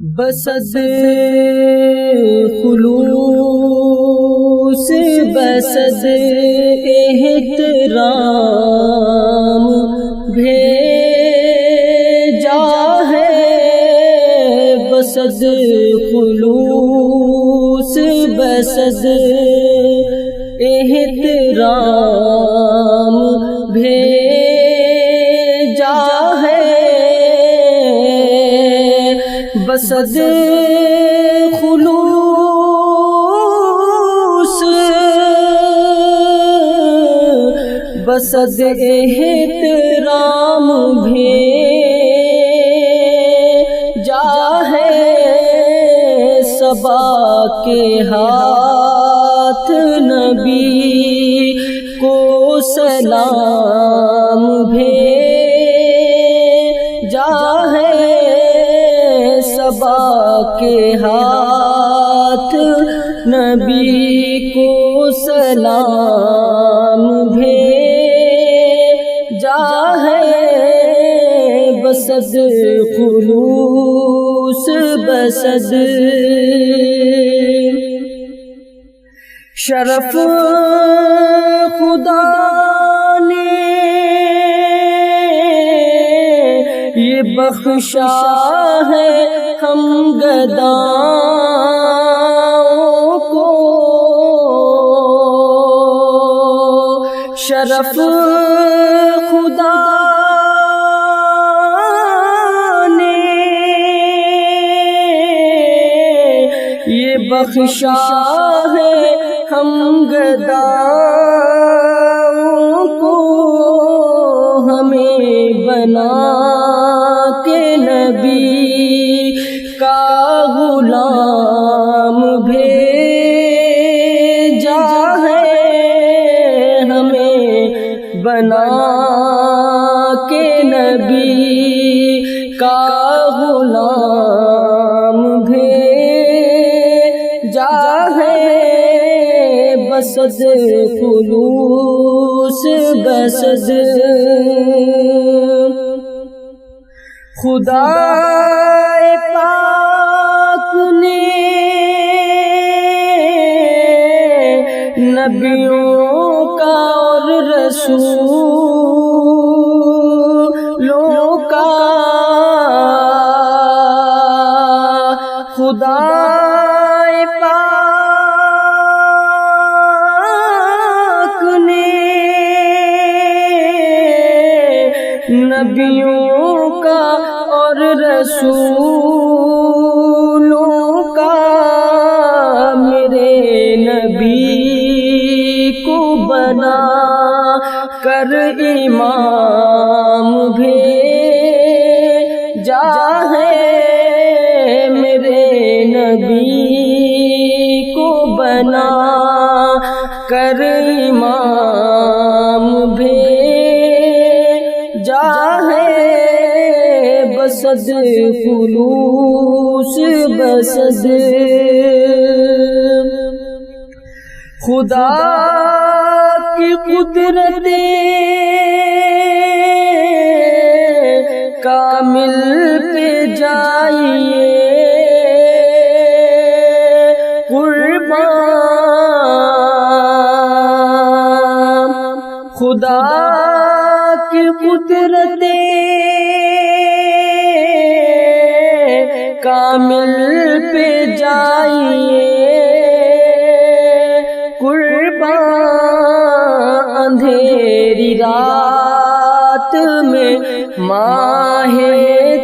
بسد خلوص بسد احترام بھیجا ہے، بسد خلوص بسد احترام بھیجا ہے، بسد خلوص بسد احترام بھیجا ہے، صبا کے ہاتھ نبی کو سلام بھیجا ہے، صبا کے ہاتھ نبی کو سلام بھیجا ہے، بسد خلوص بسد شرف خدا نے یہ بخشا ہے ہم گداؤں کو، شرف خدا نے یہ بخشا ہے ہم گداؤں کو، ہمیں بنا کے نبی کا غلام بھیجا ہے، ہمیں بنا کے نبی کا غلام بھیجا ہے، بسد خلوص بسد خدا پاک نے نبیوں کا اور رسولوں کا، خدا پاک نے نبیوں کا اور رسولوں کا، میرے نبی کو بنا کر امام بھیجا ہے، میرے نبی کو بنا کر امام بھیجا ہے، بسد خلوص بسد خدا کی قدرت کامل پہ جائیے قربان، خدا کی قدرت کامل پہ جائیے قربان، اندھیری رات میں ماہ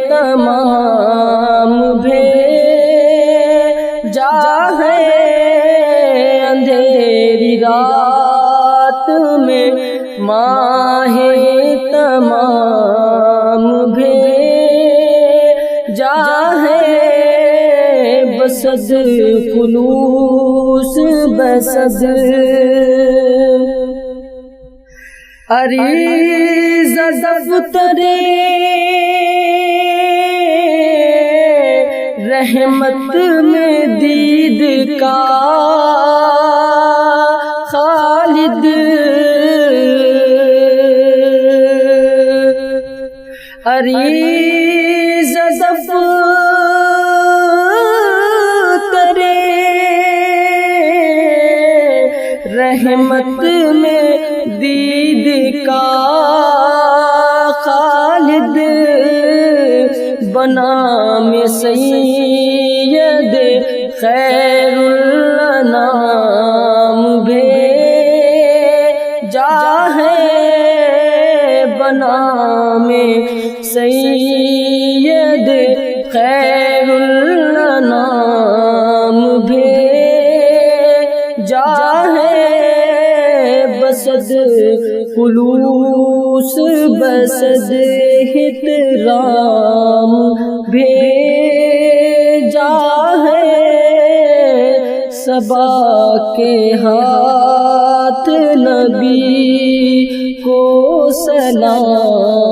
تمام بھیجا ہے، اندھیری رات میں ماہ تمام بھیجا ہے، بسد خلوص بسد عریضہ دفتر رحمت میں دید کا خالد، عریضہ دفتر رحمت میں دید کا خالد بنا میں سید خیر الانام بھیجا ہے بنا میں سید خیر الانام بھیجا ہے بسد خلوص بسد احترام بھیجا ہے صبا کے ہاتھ نبی کو سلام